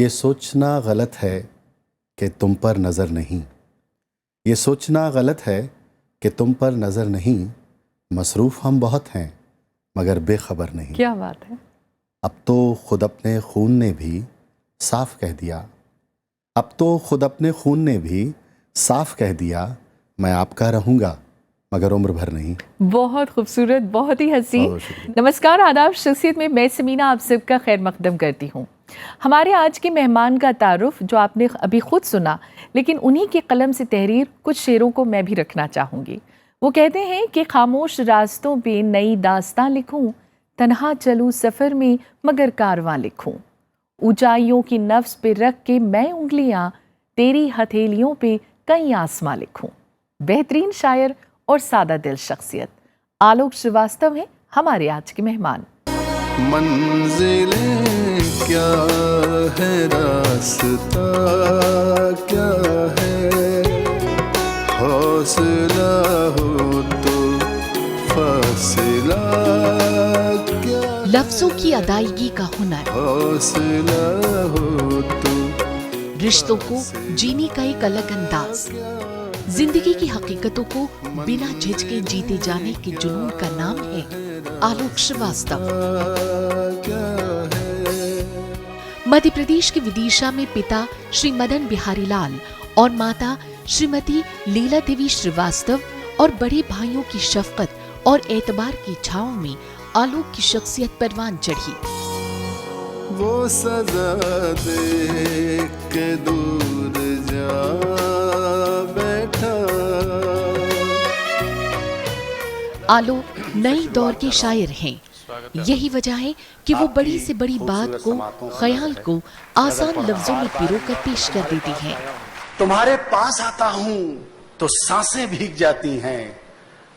ये सोचना गलत है कि तुम पर नज़र नहीं, ये सोचना गलत है कि तुम पर नज़र नहीं, मसरूफ़ हम बहुत हैं मगर बेखबर नहीं। क्या बात है। अब तो खुद अपने खून ने भी साफ कह दिया, अब तो खुद अपने खून ने भी साफ कह दिया, मैं आपका रहूँगा मगर उम्र भर नहीं। बहुत खूबसूरत, बहुत ही हसीन। नमस्कार, आदाब। शख्सियत में मैं समीना आप सबका खैर मकदम करती हूँ। हमारे आज के मेहमान का तारुफ जो आपने अभी खुद सुना, लेकिन उन्हीं के कलम से तहरीर कुछ शेरों को मैं भी रखना चाहूँगी। वो कहते हैं कि खामोश रास्तों पे नई दास्तां लिखूं, तन्हा चलूं सफ़र में मगर कारवां लिखूं, ऊंचाइयों की नफ्स पे रख के मैं उंगलियां तेरी हथेलियों पे कई आसमां लिखूं। बेहतरीन शायर और सादा दिल शख्सियत आलोक श्रीवास्तव हैं हमारे आज के मेहमान। मंजिलें क्या है, रास्ता क्या है, हौसला हो तो फासला क्या, लफ्जों की अदायगी का हुनर, हौसला हो तो रिश्तों को जीने का एक अलग अंदाज, जिंदगी की हकीकतों को बिना झिझके जीते जाने के जुनून का नाम है आलोक श्रीवास्तव। मध्य प्रदेश के विदिशा में पिता श्री मदन बिहारी लाल और माता श्रीमती लीला देवी श्रीवास्तव और बड़े भाइयों की शफकत और एतबार की छांव में आलोक की शख्सियत परवान चढ़ी। वो सजा दे के दूर जा बैठा। आलोक नई दौर के शायर हैं। यही वजह है कि वो बड़ी से बड़ी बात को, ख्याल को आसान लफ्जों में पिरोकर पेश कर देती हैं। तुम्हारे पास आता हूँ तो सांसें भीग जाती हैं,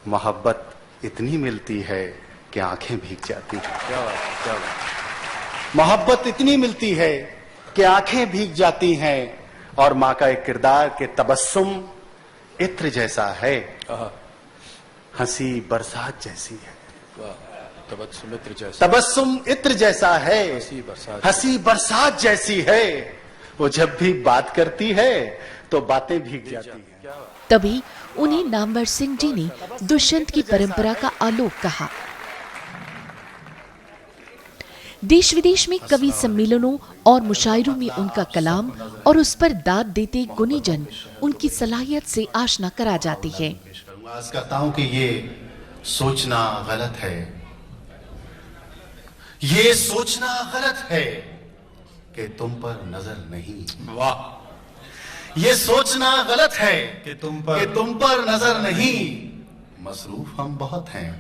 मोहब्बत इतनी मिलती है कि आंखें भीग जाती हैं। क्या बात। मोहब्बत इतनी मिलती है कि आंखें भीग जाती हैं, और माँ का एक किरदार के तबस्सुम इत्र जैसा है, हंसी बरसात जैसी है। तबस्सुम इत्र जैसा है, हंसी बरसात जैसी है। वो जब भी बात करती है तो बातें भीग जाती हैं। तभी उन्हें नामवर सिंह जी ने दुष्यंत की परंपरा का आलोक कहा। देश विदेश में कवि सम्मेलनों और मुशायरों में उनका कलाम और उस पर दाद देते गुणीजन उनकी सलाहियत से आशना करा जाती है। आज कहता हूं कि ये सोचना गलत है, ये सोचना गलत है कि तुम पर नजर नहीं। वाह। ये सोचना गलत है कि तुम पर नजर नहीं, मसरूफ हम बहुत हैं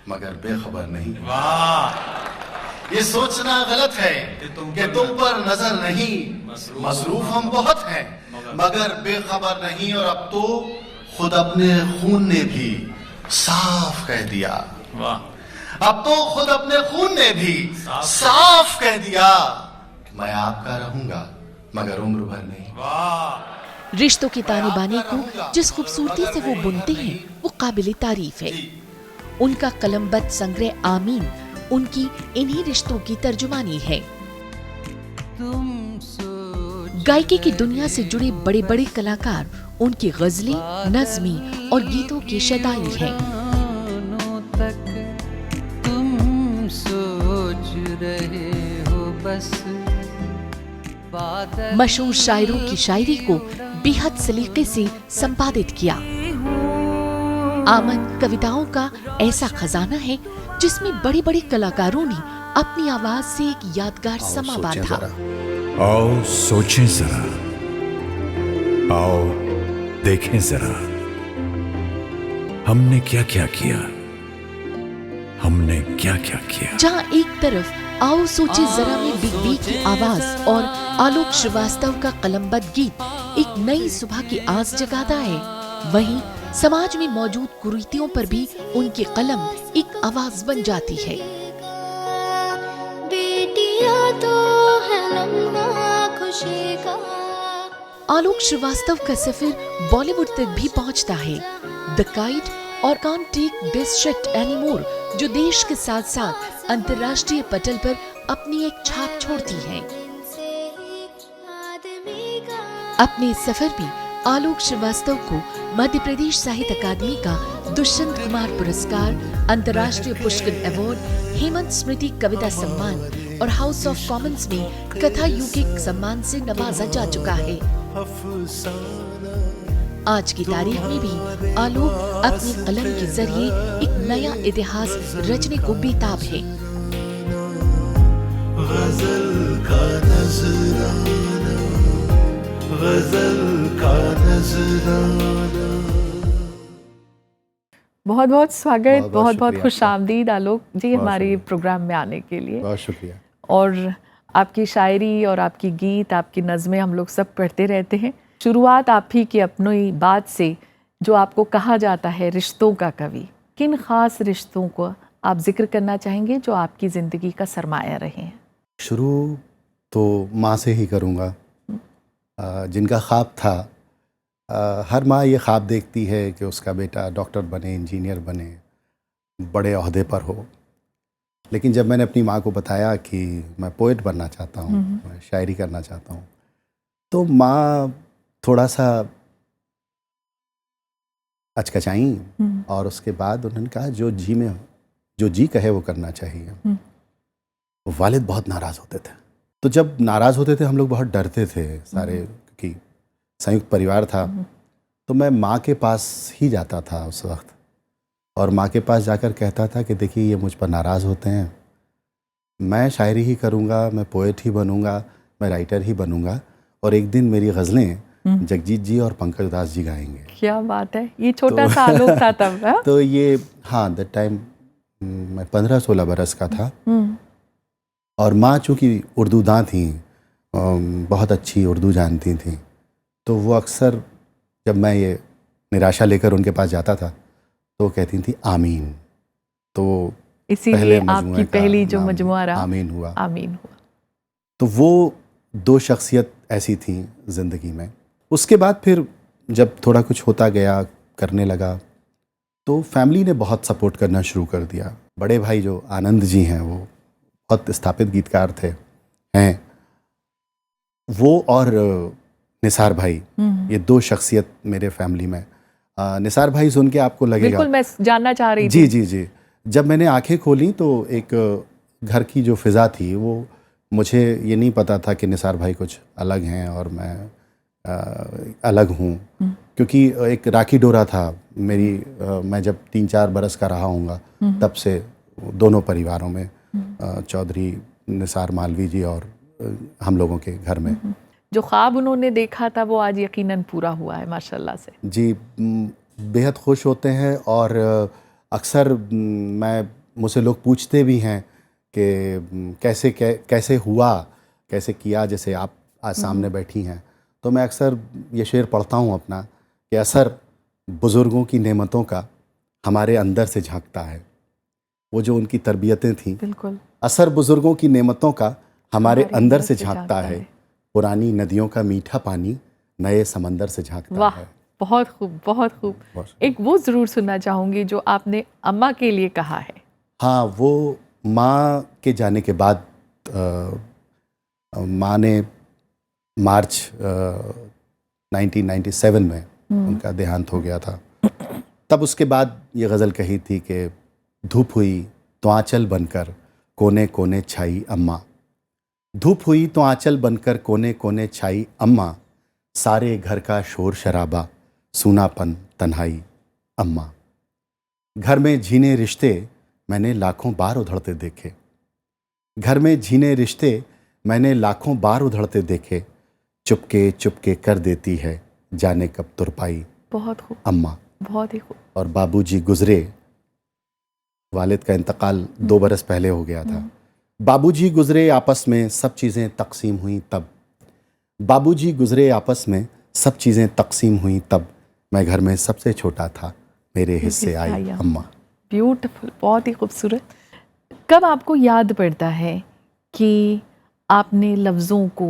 मगर बेखबर नहीं। वाह। ये सोचना गलत है कि तुम पर नजर नहीं, मसरूफ हम बहुत हैं मगर बेखबर नहीं। और अब तो खुद अपने खून ने भी साफ कह दिया। वाह। अब तो खुद अपने खून ने भी साफ कह दिया, मैं आपका रहूंगा मगर उम्र भर नहीं। वाह। रिश्तों के ताने बाने को जिस खूबसूरती से वो बुनते हैं वो काबिले तारीफ है। उनका कलमबद्ध संग्रह आमीन उनकी इन्हीं रिश्तों की तर्जुमानी है। गायकी की दुनिया से जुड़े बड़े बड़े कलाकार उनकी गजलें, नज़्मी और गीतों के शदाई हैं। तुम सोच रहे हो बस, मशहूर शायरों की शायरी को बेहद सलीके से संपादित किया। आमन कविताओं का ऐसा खजाना है जिसमें बड़े बड़े कलाकारों ने अपनी आवाज से एक यादगार समा बांधा। आओ सोचें जरा, आओ देखें जरा, हमने क्या क्या किया, हमने क्या क्या किया। जहाँ एक तरफ आओ सोचे जरा में बिग बी की आवाज और आलोक श्रीवास्तव का कलमबद्ध गीत एक नई सुबह की आस जगाता है, वहीं समाज में मौजूद कुरीतियों पर भी उनकी कलम एक आवाज बन जाती है। बेटियां तो है लम्हा खुशी का। आलोक श्रीवास्तव का सफर बॉलीवुड तक भी पहुंचता है। द काइट और can't take this shit anymore जो देश के साथ साथ अंतर्राष्ट्रीय पटल पर अपनी एक छाप छोड़ती हैं। अपने इस सफर में आलोक श्रीवास्तव को मध्य प्रदेश साहित्य अकादमी का दुष्यंत कुमार पुरस्कार, अंतर्राष्ट्रीय पुष्कर अवार्ड, हेमंत स्मृति कविता सम्मान और हाउस ऑफ कॉमन्स में कथा युग सम्मान से नवाजा जा चुका है। आज की तारीख में भी आलोक अपनी कलम के जरिए एक नया इतिहास रचने को बेताब है। गजल का नजराना, गजल का नजराना। बहुत बहुत स्वागत, बहुत बहुत बहुत शुक्रिया खुश आमदीद आलोक जी बहुत हमारे शुक्रिया। प्रोग्राम में आने के लिए। बहुत शुक्रिया। और आपकी शायरी और आपकी गीत, आपकी नज़में हम लोग सब पढ़ते रहते हैं। शुरुआत आप ही की अपनी बात से, जो आपको कहा जाता है रिश्तों का कवि, किन ख़ास रिश्तों को आप जिक्र करना चाहेंगे जो आपकी ज़िंदगी का सरमाया रहे हैं? शुरू तो माँ से ही करूँगा, जिनका ख्वाब था। हर माँ ये ख्वाब देखती है कि उसका बेटा डॉक्टर बने, इंजीनियर बने, बड़े ओहदे पर हो। लेकिन जब मैंने अपनी माँ को बताया कि मैं पोएट बनना चाहता हूँ, मैं शायरी करना चाहता हूँ, तो माँ थोड़ा सा अचकचाई और उसके बाद उन्होंने कहा जो जी कहे वो करना चाहिए। वालिद बहुत नाराज़ होते थे, तो जब नाराज़ होते थे हम लोग बहुत डरते थे सारे, क्योंकि संयुक्त परिवार था। तो मैं माँ के पास ही जाता था उस वक्त, और माँ के पास जाकर कहता था कि देखिए ये मुझ पर नाराज़ होते हैं, मैं शायरी ही करूँगा, मैं पोएट ही बनूँगा, मैं राइटर ही बनूँगा, और एक दिन मेरी गज़लें जगजीत जी और पंकज उदास जी गाएंगे। क्या बात है, ये छोटा सा आलोक था तब। हाँ? तो ये, हाँ, दैट टाइम मैं 15-16 बरस का था। और माँ चूँकि उर्दू दाँ थी, बहुत अच्छी उर्दू जानती थी, तो वो अक्सर जब मैं ये निराशा लेकर उनके पास जाता था तो कहती थी आमीन। तो इसीलिए आपकी पहली जो नाम मजमुआ रहा आमीन हुआ। आमीन हुआ। तो वो दो शख्सियत ऐसी थी ज़िंदगी में। उसके बाद फिर जब थोड़ा कुछ होता गया, करने लगा, तो फैमिली ने बहुत सपोर्ट करना शुरू कर दिया। बड़े भाई जो आनंद जी हैं, वो बहुत स्थापित गीतकार हैं वो, और निसार भाई, ये दो शख्सियत मेरे फैमिली में। निसार भाई सुन के आपको लगेगा, बिल्कुल मैं जानना चाह रही थी। जी। जब मैंने आंखें खोली तो एक घर की जो फिज़ा थी, वो मुझे ये नहीं पता था कि निसार भाई कुछ अलग हैं और मैं अलग हूँ, क्योंकि एक राखी डोरा था मेरी। मैं जब 3-4 बरस का रहा हूँगा तब से दोनों परिवारों में, चौधरी निसार मालवी जी और हम लोगों के घर में। जो ख्वाब उन्होंने देखा था वो आज यकीनन पूरा हुआ है, माशाल्लाह से। जी, बेहद खुश होते हैं। और अक्सर मुझसे लोग पूछते भी हैं कि कैसे हुआ, कैसे किया, जैसे आप आज सामने बैठी हैं। तो मैं अक्सर ये शेर पढ़ता हूँ अपना, कि असर बुज़ुर्गों की नेमतों का हमारे अंदर से झांकता है। वो जो उनकी तरबियतें थीं, बिल्कुल, असर बुज़ुर्गों की नेमतों का हमारे अंदर से झांकता है। पुरानी नदियों का मीठा पानी नए समंदर से झांकता वाह, है। बहुत खूब, बहुत खूब। एक वो ज़रूर सुनना चाहूँगी जो आपने अम्मा के लिए कहा है। हाँ, वो माँ के जाने के बाद माँ ने मार्च 1997 में उनका देहांत हो गया था। तब उसके बाद ये गज़ल कही थी कि धूप हुई तो आंचल बनकर कोने कोने छाई अम्मा, धूप हुई तो आंचल बनकर कोने कोने छाई अम्मा, सारे घर का शोर शराबा सूनापन तन्हाई अम्मा। घर में झीने रिश्ते मैंने लाखों बार उधड़ते देखे, घर में झीने रिश्ते मैंने लाखों बार उधड़ते देखे, चुपके चुपके कर देती है जाने कब तुरपाई बहुत खूब अम्मा। बहुत ही खूब। और बाबूजी गुजरे, वालिद का इंतकाल 2 बरस पहले हो गया था। बाबूजी गुजरे आपस में सब चीज़ें तकसीम हुई तब, बाबूजी गुजरे आपस में सब चीज़ें तकसीम हुई तब, मैं घर में सबसे छोटा था मेरे हिस्से आई अम्मा। ब्यूटीफुल, बहुत ही खूबसूरत। कब आपको याद पड़ता है कि आपने लफ्ज़ों को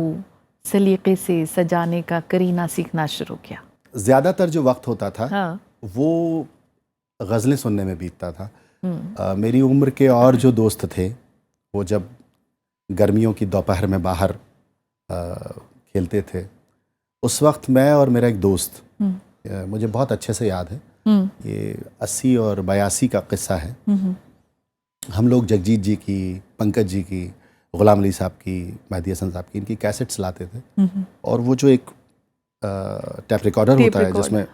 सलीक़े से सजाने का करीना सीखना शुरू किया? ज़्यादातर जो वक्त होता था, हाँ, वो गज़लें सुनने में बीतता था। मेरी उम्र के और जो दोस्त थे, वो जब गर्मियों की दोपहर में बाहर खेलते थे, उस वक्त मैं और मेरा एक दोस्त, मुझे बहुत अच्छे से याद है, ये 80 और 82 का किस्सा है। हम लोग जगजीत जी की, पंकज जी की, गुलाम अली साहब की, मेहदी हसन साहब की, इनकी कैसेट्स लाते थे। और वो जो एक टैप रिकॉर्डर होता है जिसमें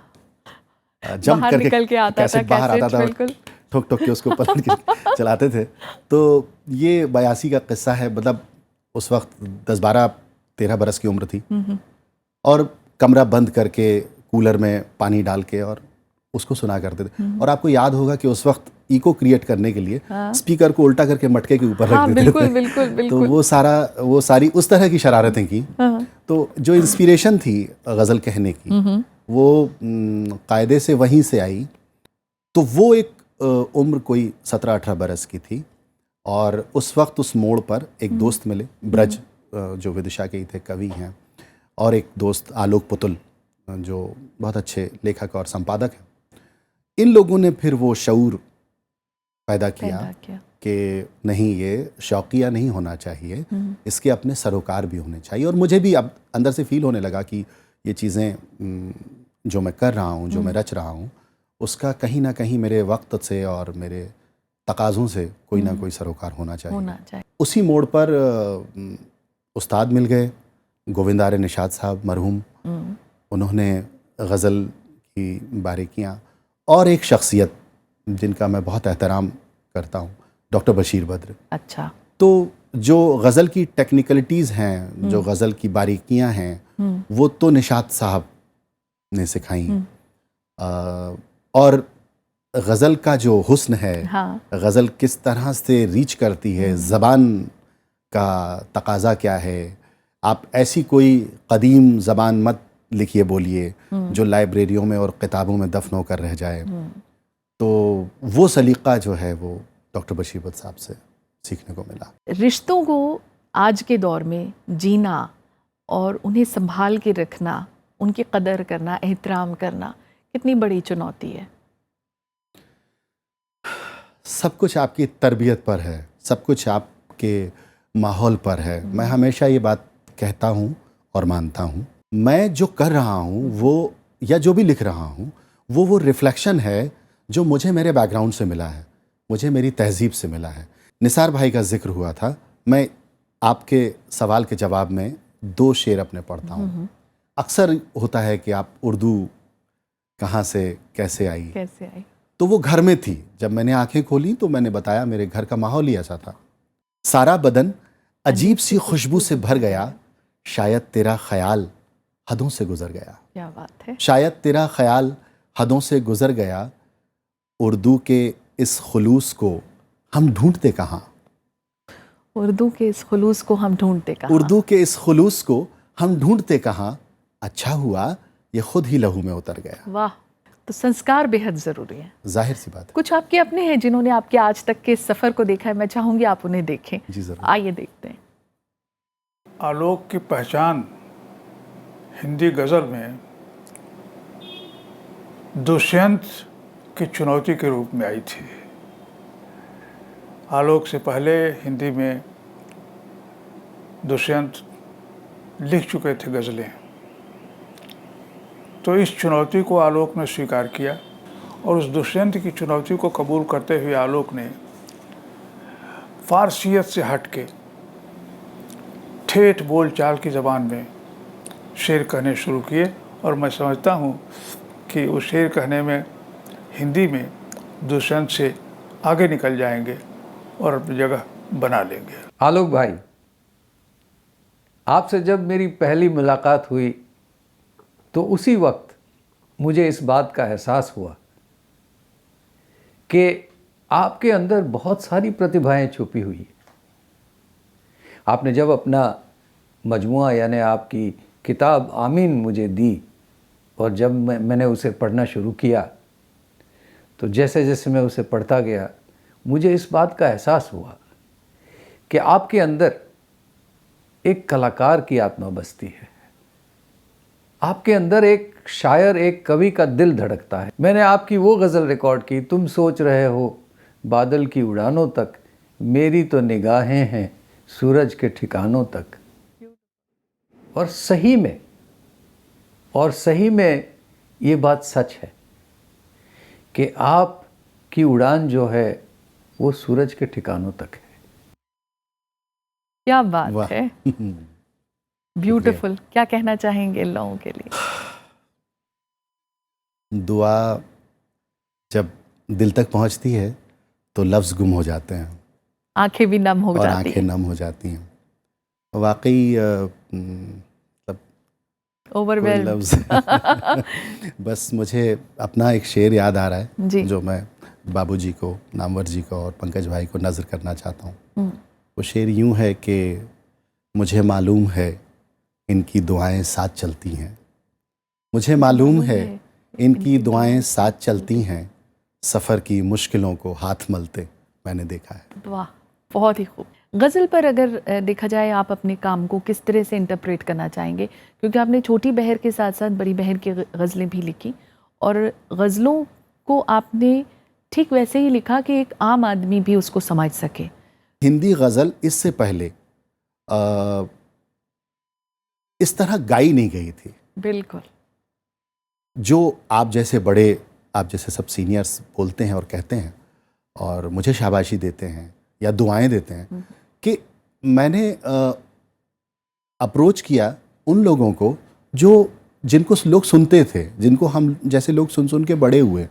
जंप बाहर निकल के आता था कैसेट बाहर आता था, बिल्कुल। ठोक ठोक के उसको पलट के चलाते थे। तो ये 82 का किस्सा है। मतलब उस वक्त 10-12-13 बरस की उम्र थी और कमरा बंद करके कूलर में पानी डाल के और उसको सुना करते थे। और आपको याद होगा कि उस वक्त इको क्रिएट करने के लिए स्पीकर को उल्टा करके मटके के ऊपर रख देते बिल्कुल, थे। बिल्कुल, बिल्कुल। तो वो सारी उस तरह की शरारतें की। तो जो इंस्पिरेशन थी गज़ल कहने की, वो कायदे से वहीं से आई। तो वो एक उम्र कोई 17-18 बरस की थी और उस वक्त उस मोड़ पर एक दोस्त मिले, ब्रज, जो विदिशा के ही थे, कवि हैं, और एक दोस्त आलोक पुतुल, जो बहुत अच्छे लेखक और संपादक हैं। इन लोगों ने फिर वो शऊर पैदा किया कि नहीं, ये शौकिया नहीं होना चाहिए, इसके अपने सरोकार भी होने चाहिए। और मुझे भी अब अंदर से फील होने लगा कि ये चीज़ें जो मैं कर रहा हूँ, जो मैं रच रहा हूँ, उसका कहीं ना कहीं मेरे वक्त से और मेरे तकाज़ों से कोई ना कोई सरोकार होना चाहिए। उसी मोड़ पर उस्ताद मिल गए, गोविंद आर्य निषाद साहब मरहूम। उन्होंने गज़ल की बारीकियाँ, और एक शख्सियत जिनका मैं बहुत एहतराम करता हूँ, डॉक्टर बशीर बद्र। अच्छा। तो जो गज़ल की टेक्निकलिटीज़ हैं, जो गज़ल की बारीकियाँ हैं, वो तो निषाद साहब ने सिखाई। और गज़ल का जो हुस्न है, गज़ल किस तरह से रीच करती है, ज़बान का तकाज़ा क्या है, आप ऐसी कोई कदीम ज़बान मत लिखिए बोलिए जो लाइब्रेरियों में और किताबों में दफन होकर रह जाए। तो वो सलीक़ा जो है वो डॉक्टर बशीर बद्र साहब से सीखने को मिला। रिश्तों को आज के दौर में जीना और उन्हें संभाल के रखना, उनकी कदर करना, एहतराम करना कितनी बड़ी चुनौती है। सब कुछ आपकी तरबियत पर है, सब कुछ आपके माहौल पर है। मैं हमेशा ये बात कहता हूँ और मानता हूँ, मैं जो कर रहा हूँ वो, या जो भी लिख रहा हूँ, वो रिफ्लेक्शन है जो मुझे मेरे बैकग्राउंड से मिला है, मुझे मेरी तहजीब से मिला है। निसार भाई का जिक्र हुआ था, मैं आपके सवाल के जवाब में 2 शेर अपने पढ़ता हूँ। अक्सर होता है कि आप उर्दू कहाँ से कैसे आई, तो वो घर में थी। जब मैंने आंखें खोली तो मैंने बताया मेरे घर का माहौल ही ऐसा था। सारा बदन अजीब सी खुशबू से भर गया, शायद तेरा ख्याल हदों से गुजर गया। क्या बात है। शायद तेरा ख्याल हदों से गुजर गया, उर्दू के इस खुलूस को हम ढूंढते कहाँ। उर्दू के इस खुलूस को हम ढूंढते कहाँ। उर्दू के इस खुलूस को हम ढूंढते कहाँ, अच्छा हुआ ये खुद ही लहू में उतर गया। वाह। तो संस्कार बेहद ज़रूरी है, जाहिर सी बात है। कुछ आपके अपने हैं जिन्होंने आपके आज तक के सफ़र को देखा है, मैं चाहूँगी आप उन्हें देखें। जी ज़रूर। आइए देखते हैं। आलोक की पहचान हिंदी गज़ल में दुष्यंत की चुनौती के रूप में आई थी। आलोक से पहले हिंदी में दुष्यंत लिख चुके थे गज़लें, तो इस चुनौती को आलोक ने स्वीकार किया और उस दुष्यंत की चुनौती को कबूल करते हुए आलोक ने फारसियत से हट के ठेठ बोल चाल की ज़बान में शेर कहने शुरू किए। और मैं समझता हूँ कि उस शेर कहने में हिंदी में दुष्यंत से आगे निकल जाएंगे और अपनी जगह बना लेंगे। आलोक भाई, आपसे जब मेरी पहली मुलाकात हुई तो उसी वक्त मुझे इस बात का एहसास हुआ कि आपके अंदर बहुत सारी प्रतिभाएं छुपी हुई हैं। आपने जब अपना मजमुआ यानी आपकी किताब आमीन मुझे दी और जब मैंने उसे पढ़ना शुरू किया, तो जैसे जैसे मैं उसे पढ़ता गया मुझे इस बात का एहसास हुआ कि आपके अंदर एक कलाकार की आत्मा बसती है, आपके अंदर एक शायर, एक कवि का दिल धड़कता है। मैंने आपकी वो गज़ल रिकॉर्ड की, तुम सोच रहे हो बादल की उड़ानों तक, मेरी तो निगाहें हैं सूरज के ठिकानों तक। और सही में और सही में ये बात सच है कि आपकी उड़ान जो है वो सूरज के ठिकानों तक है। क्या बात वाह। है, ब्यूटीफुल। क्या कहना चाहेंगे इन लोगों के लिए? दुआ जब दिल तक पहुंचती है तो लफ्ज़ गुम हो जाते हैं आंखें भी नम हो और जाती आंखें नम हो जाती हैं। वाकई कोई ओवरवेल्म। लफ्ज़ बस मुझे अपना एक शेर याद आ रहा है जी। जो मैं बाबूजी को, नामवर जी को और पंकज भाई को नज़र करना चाहता हूँ। वो शेर यूं है कि मुझे मालूम है इनकी दुआएं साथ चलती हैं, मुझे मालूम है इनकी दुआएं साथ चलती हैं, सफ़र की मुश्किलों को हाथ मलते मैंने देखा है। वाह, बहुत ही खूब। गज़ल पर अगर देखा जाए, आप अपने काम को किस तरह से इंटरप्रेट करना चाहेंगे? क्योंकि आपने छोटी बहर के साथ साथ बड़ी बहर की गज़लें भी लिखी और गज़लों को आपने ठीक वैसे ही लिखा कि एक आम आदमी भी उसको समझ सके। हिंदी गज़ल इससे पहले इस तरह गाई नहीं गई थी। बिल्कुल। जो आप जैसे बड़े, आप जैसे सब सीनियर्स बोलते हैं और कहते हैं और मुझे शाबाशी देते हैं या दुआएं देते हैं कि मैंने अप्रोच किया उन लोगों को जो जिनको लोग सुनते थे, जिनको हम जैसे लोग सुन सुन के बड़े हुए।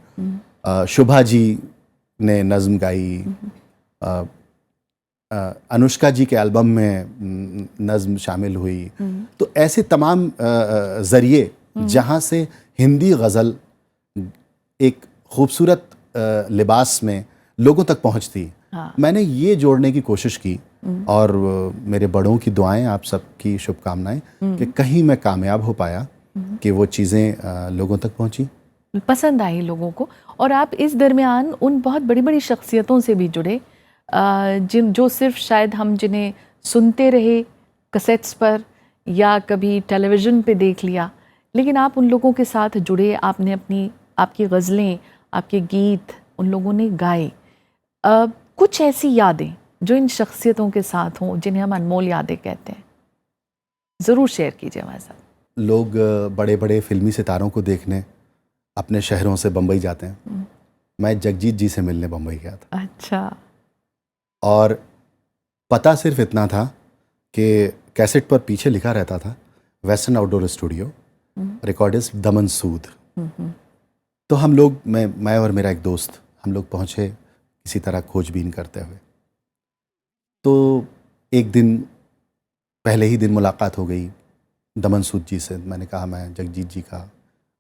शुभा जी ने नज़्म गाई, अनुष्का जी के एल्बम में नज़्म शामिल हुई। तो ऐसे तमाम ज़रिए जहाँ से हिंदी गज़ल एक खूबसूरत लिबास में लोगों तक पहुँचती। हाँ। मैंने ये जोड़ने की कोशिश की और मेरे बड़ों की दुआएं, आप सबकी शुभकामनाएं कि कहीं मैं कामयाब हो पाया कि वो चीज़ें लोगों तक पहुँची, पसंद आई लोगों को। और आप इस दरमियान उन बहुत बड़ी बड़ी शख्सियतों से भी जुड़े जो सिर्फ शायद हम जिन्हें सुनते रहे कैसेट्स पर या कभी टेलीविज़न पे देख लिया, लेकिन आप उन लोगों के साथ जुड़े, आपने आपकी गज़लें, आपके गीत उन लोगों ने गाए। कुछ ऐसी यादें जो इन शख्सियतों के साथ हों, जिन्हें हम अनमोल यादें कहते हैं, ज़रूर शेयर कीजिए हमारे साथ। लोग बड़े बड़े फिल्मी सितारों को देखने अपने शहरों से बम्बई जाते हैं। मैं जगजीत जी से मिलने बम्बई गया था। अच्छा। और पता सिर्फ इतना था कि कैसेट पर पीछे लिखा रहता था वेस्टर्न आउटडोर स्टूडियो, रिकॉर्डिस्ट दमन सूद। तो हम लोग, मैं और मेरा एक दोस्त, हम लोग पहुँचे किसी तरह खोजबीन करते हुए। तो एक दिन, पहले ही दिन मुलाकात हो गई दमन सूद जी से। मैंने कहा मैं जगजीत जी का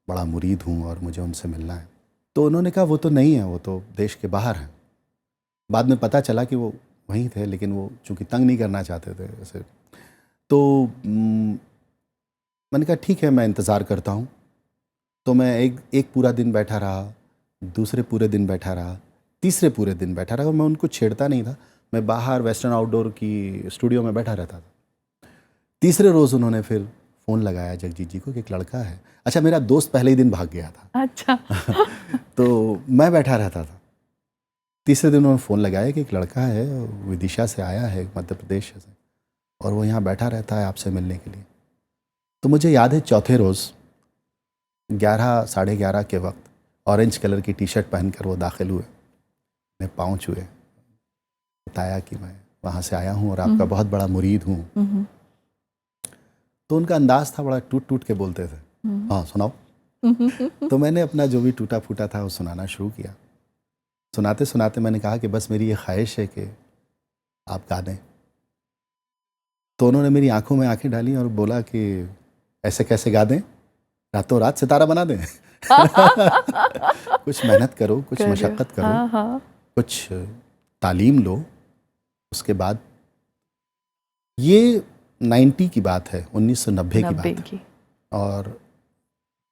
बड़ा मुरीद हूँ और मुझे उनसे मिलना है। तो उन्होंने कहा वो तो नहीं है, वो तो देश के बाहर हैं। बाद में पता चला कि वो वहीं थे, लेकिन वो चूँकि तंग नहीं करना चाहते थे ऐसे। तो मैंने कहा ठीक है, मैं इंतज़ार करता हूँ। तो मैं एक पूरा दिन बैठा रहा, दूसरे पूरे दिन बैठा रहा, तीसरे पूरे दिन बैठा रहा। मैं उनको छेड़ता नहीं था, मैं बाहर वेस्टर्न आउटडोर की स्टूडियो में बैठा रहता था। तीसरे रोज़ उन्होंने फिर फ़ोन लगाया जगजीत जी को कि एक लड़का है। अच्छा, मेरा दोस्त पहले ही दिन भाग गया था। अच्छा। तो मैं बैठा रहता था। तीसरे दिन उन्होंने फ़ोन लगाया कि एक लड़का है, विदिशा से आया है, मध्य प्रदेश से, और वो यहाँ बैठा रहता है आपसे मिलने के लिए। तो मुझे याद है चौथे रोज़ 11, साढ़े 11 के वक्त ऑरेंज कलर की टी शर्ट पहनकर वो दाखिल हुए, मैं पाँव छुए, बताया कि मैं वहाँ से आया हूँ और आपका बहुत बड़ा मुरीद हूँ। तो उनका अंदाज़ था, बड़ा टूट टूट के बोलते थे, हाँ सुनाओ। तो मैंने अपना जो भी टूटा फूटा था वो सुनाना शुरू किया। सुनाते सुनाते मैंने कहा कि बस मेरी ये ख्वाहिश है कि आप गा दें। तो उन्होंने मेरी आंखों में आंखें डाली और बोला कि ऐसे कैसे गा दें, रातों रात सितारा बना दें। कुछ मेहनत करो, कुछ मशक्क़त करो। हाँ, हाँ। कुछ तालीम लो। उसके बाद, ये 90 की बात है, 1990 की बात है, और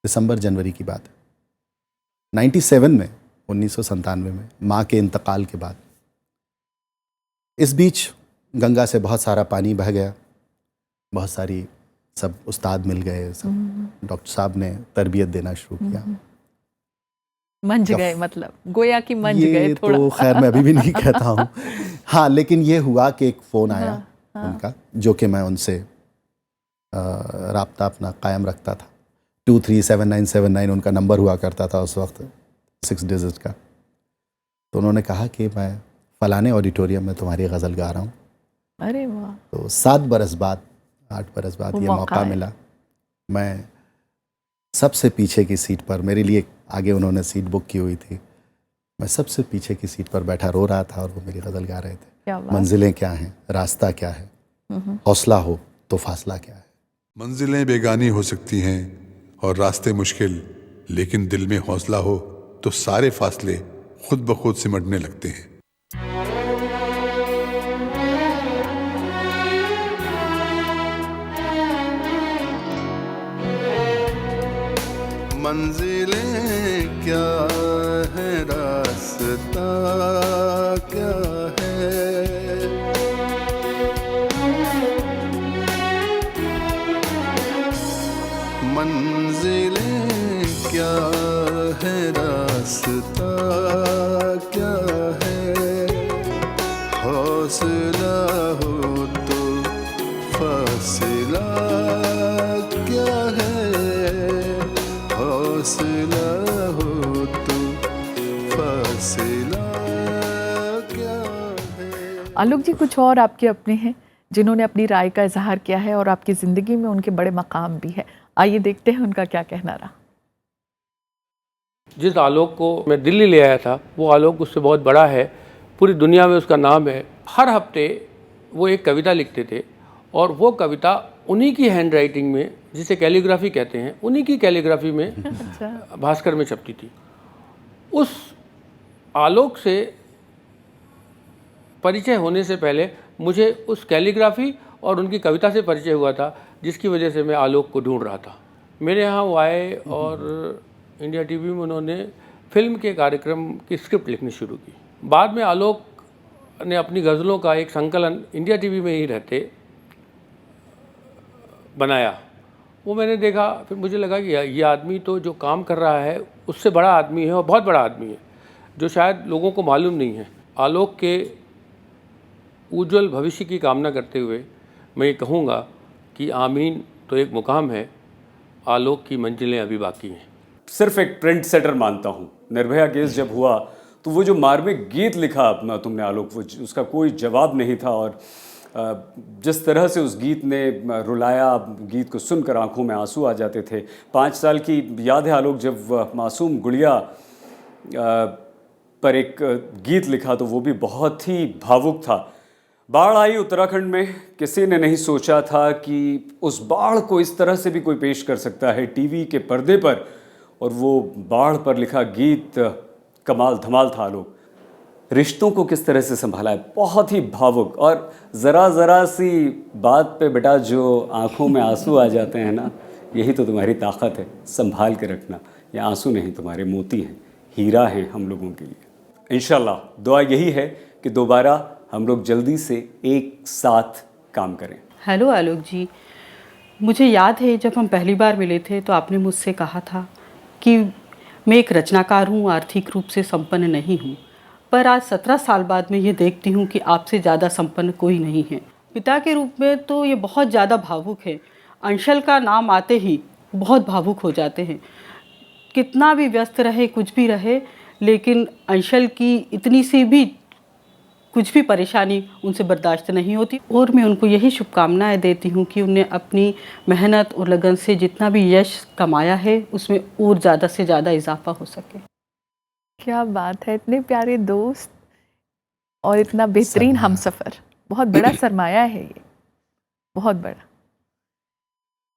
दिसंबर जनवरी की बात है 97 में, 1997 में, माँ के इंतकाल के बाद। इस बीच गंगा से बहुत सारा पानी बह गया, बहुत सारी सब उस्ताद मिल गए, सब डॉक्टर साहब ने तरबियत देना शुरू किया। मंझ गए, मतलब गोया कि मंझ गए थोड़ा। तो खैर मैं अभी भी नहीं कहता हूँ। हाँ, लेकिन ये हुआ कि एक फ़ोन आया उनका, जो कि मैं उनसे राब्ता अपना कायम रखता था। 237979 उनका नंबर हुआ करता था उस वक्त, 6 डिजिट का। तो उन्होंने कहा कि मैं फलाने ऑडिटोरियम में तुम्हारी गज़ल गा रहा हूँ। अरे वाह। तो 7 बरस बाद, 8 बरस बाद वो ये मौका मौका है। मिला। मैं सबसे पीछे की सीट पर, मेरे लिए आगे उन्होंने सीट बुक की हुई थी, मैं सबसे पीछे की सीट पर बैठा रो रहा था और वो मेरी गज़ल गा रहे थे। क्या बात। मंजिलें क्या हैं, रास्ता क्या है, हौसला हो तो फासला क्या है। मंजिलें बेगानी हो सकती हैं और रास्ते मुश्किल, लेकिन दिल में हौसला हो तो सारे फासले खुद ब खुद सिमटने लगते हैं। मंजिलें क्या है, रास्ता क्या है, मंजिलें क्या है, रास्ता क्या है, हौसला हो तो फासला क्या है, हौसला हो तो फासला क्या है। आलोक जी, कुछ और आपके अपने हैं जिन्होंने अपनी राय का इजहार किया है और आपकी ज़िंदगी में उनके बड़े मकाम भी है। आइए देखते हैं उनका क्या कहना रहा। जिस आलोक को मैं दिल्ली ले आया था, वो आलोक उससे बहुत बड़ा है, पूरी दुनिया में उसका नाम है। हर हफ्ते वो एक कविता लिखते थे और वो कविता उन्हीं की हैंड राइटिंग में, जिसे कैलीग्राफी कहते हैं, उन्हीं की कैलीग्राफी में भास्कर में छपती थी। उस आलोक से परिचय होने से पहले मुझे उस कैलीग्राफी और उनकी कविता से परिचय हुआ था, जिसकी वजह से मैं आलोक को ढूंढ रहा था। मेरे यहाँ वो आए और इंडिया टीवी में उन्होंने फिल्म के कार्यक्रम की स्क्रिप्ट लिखनी शुरू की। बाद में आलोक ने अपनी गज़लों का एक संकलन इंडिया टीवी में ही रहते बनाया। वो मैंने देखा, फिर मुझे लगा कि ये आदमी तो जो काम कर रहा है उससे बड़ा आदमी है और बहुत बड़ा आदमी है, जो शायद लोगों को मालूम नहीं है। आलोक के उज्जवल भविष्य की कामना करते हुए मैं ये कहूँगा कि आमीन तो एक मुकाम है, आलोक की मंजिलें अभी बाकी हैं। सिर्फ एक ट्रेंड सेटर मानता हूँ। निर्भया केस जब हुआ तो वो जो मार्मिक गीत लिखा अपना तुमने आलोक, वो उसका कोई जवाब नहीं था। और जिस तरह से उस गीत ने रुलाया, गीत को सुनकर आंखों में आंसू आ जाते थे। 5 साल की याद है आलोक, जब मासूम गुड़िया पर एक गीत लिखा तो वो भी बहुत ही भावुक था। बाढ़ आई उत्तराखंड में, किसी ने नहीं सोचा था कि उस बाढ़ को इस तरह से भी कोई पेश कर सकता है टीवी के पर्दे पर। और वो बाढ़ पर लिखा गीत कमाल धमाल था आलोक। रिश्तों को किस तरह से संभाला है, बहुत ही भावुक। और ज़रा सी बात पे बेटा जो आंखों में आंसू आ जाते हैं ना, यही तो तुम्हारी ताकत है, संभाल के रखना। ये आंसू नहीं, तुम्हारे मोती हैं, हीरा हैं हम लोगों के लिए। इंशाल्लाह दुआ यही है कि दोबारा हम लोग जल्दी से एक साथ काम करें। हेलो आलोक जी, मुझे याद है जब हम पहली बार मिले थे तो आपने मुझसे कहा था कि मैं एक रचनाकार हूँ, आर्थिक रूप से संपन्न नहीं हूँ, पर आज 17 साल बाद मैं ये देखती हूँ कि आपसे ज़्यादा संपन्न कोई नहीं है। पिता के रूप में तो ये बहुत ज़्यादा भावुक है। अंशल का नाम आते ही बहुत भावुक हो जाते हैं। कितना भी व्यस्त रहे, कुछ भी रहे, लेकिन अंशल की इतनी सी भी कुछ भी परेशानी उनसे बर्दाश्त नहीं होती। और मैं उनको यही शुभकामनाएं देती हूँ कि उन्हें अपनी मेहनत और लगन से जितना भी यश कमाया है उसमें और ज़्यादा से ज़्यादा इजाफा हो सके। क्या बात है, इतने प्यारे दोस्त और इतना बेहतरीन हमसफ़र, बहुत बड़ा सरमाया है ये, बहुत बड़ा।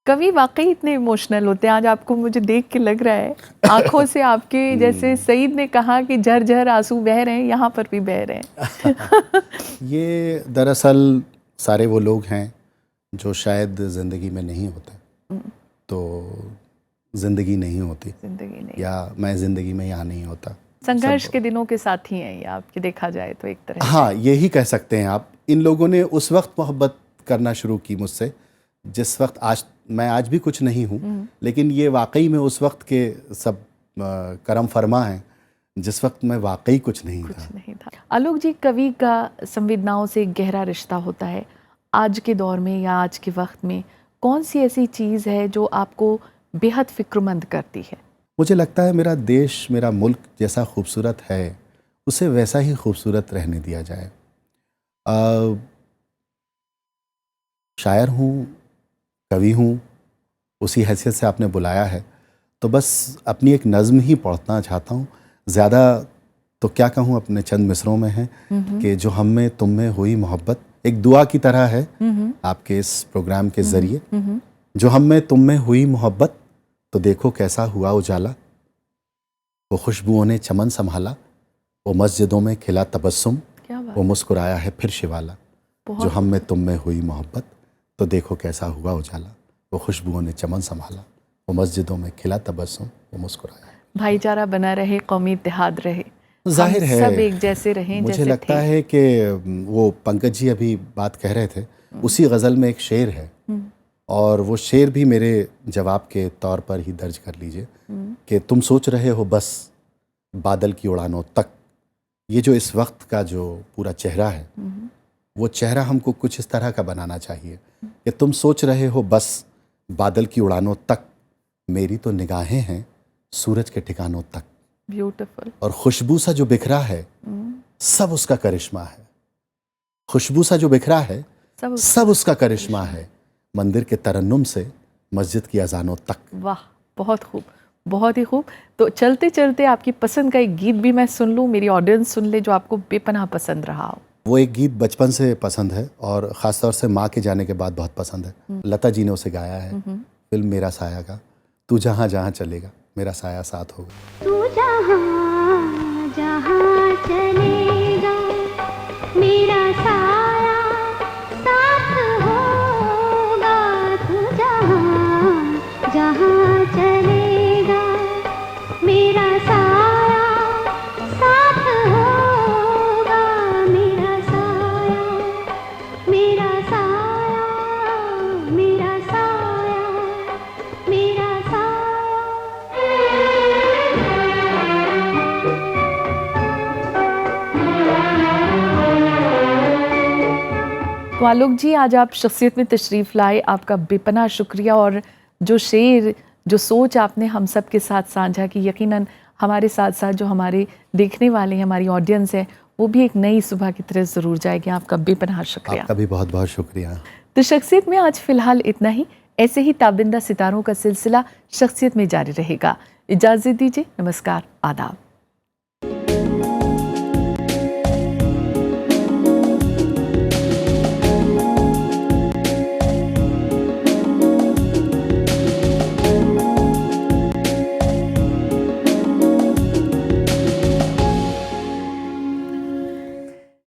कवि वाकई इतने इमोशनल होते हैं। आज आपको मुझे देख के लग रहा है आंखों से आपके, जैसे सईद ने कहा कि झरझर आंसू बह रहे हैं, यहाँ पर भी बह रहे हैं। ये दरअसल सारे वो लोग हैं जो शायद ज़िंदगी में नहीं होते, तो ज़िंदगी नहीं होती, जिंदगी नहीं, या मैं ज़िंदगी में यहाँ नहीं होता। संघर्ष के दिनों के साथ ही हैं ये आपके, देखा जाए तो एक तरह। हाँ, यही कह सकते हैं आप। इन लोगों ने उस वक्त मोहब्बत करना शुरू की मुझसे जिस वक्त मैं आज भी कुछ नहीं हूँ, लेकिन ये वाकई में उस वक्त के सब करम फरमा हैं जिस वक्त मैं वाकई कुछ नहीं था। आलोक जी, कवि का संवेदनाओं से एक गहरा रिश्ता होता है। आज के दौर में या आज के वक्त में कौन सी ऐसी चीज़ है जो आपको बेहद फिक्रमंद करती है। मुझे लगता है मेरा देश, मेरा मुल्क जैसा खूबसूरत है उसे वैसा ही खूबसूरत रहने दिया जाए। शायर हूँ, कवि हूँ, उसी हैसियत से आपने बुलाया है तो बस अपनी एक नज़्म ही पढ़ना चाहता हूँ। ज़्यादा तो क्या कहूँ, अपने चंद मिसरों में है कि जो हम में तुम में हुई मोहब्बत एक दुआ की तरह है आपके इस प्रोग्राम के ज़रिए। जो हम में तुम में हुई मोहब्बत तो देखो कैसा हुआ उजाला, वो खुशबुओं ने चमन संभाला, वो मस्जिदों में खिला तबस्सुम, वो मुस्कुराया है फिर शिवाला। जो हम में तुम में हुई मोहब्बत तो देखो कैसा हुआ उजाला, वो खुशबुओं ने चमन संभाला, वो मस्जिदों में खिला तबस्सुम, वो मुस्कुराया। भाईचारा बना रहे, कौमी इत्तेहाद रहे, जाहिर है सब एक जैसे रहें। मुझे जैसे लगता थे। है कि वो पंकज जी अभी बात कह रहे थे, उसी गज़ल में एक शेर है और वो शेर भी मेरे जवाब के तौर पर ही दर्ज कर लीजिए कि तुम सोच रहे हो बस बादल की उड़ानों तक। ये जो इस वक्त का जो पूरा चेहरा है वो चेहरा हमको कुछ इस तरह का बनाना चाहिए कि तुम सोच रहे हो बस बादल की उड़ानों तक, मेरी तो निगाहें हैं सूरज के ठिकानों तक। ब्यूटीफुल। और खुशबू सा जो बिखरा है सब उसका करिश्मा है। खुशबू सा जो बिखरा है सब उसका करिश्मा है, मंदिर के तरन्नुम से मस्जिद की अजानों तक। वाह, बहुत खूब, बहुत ही खूब। तो चलते चलते आपकी पसंद का एक गीत भी मैं सुन लूँ, मेरी ऑडियंस सुन ले, जो आपको बेपनाह पसंद रहा हो। वो एक गीत बचपन से पसंद है और ख़ास तौर से माँ के जाने के बाद बहुत पसंद है। लता जी ने उसे गाया है फिल्म मेरा साया का। तू जहाँ जहाँ चलेगा मेरा साया साथ होगा। तू जहाँ जहाँ चलेगा मेरा साया साथ होगा। तू जहाँ जहाँ चलेगा मेरा साया साथ होगा। मेरा साया मेरा साया मेरा साया मेरा तो आलोक जी, आज आप शख्सियत में तशरीफ़ लाए, आपका बेपनाह शुक्रिया। और जो शेर, जो सोच आपने हम सब के साथ साझा की, यकीनन हमारे साथ साथ जो हमारे देखने वाले हैं, हमारी ऑडियंस है, वो भी एक नई सुबह की तरह ज़रूर जाएगी। आपका बेपनाह शुक्रिया। आपका भी बहुत बहुत शुक्रिया। तो शख्सियत में आज फ़िलहाल इतना ही। ऐसे ही ताबिंदा सितारों का सिलसिला शख्सियत में जारी रहेगा। इजाज़त दीजिए, नमस्कार, आदाब।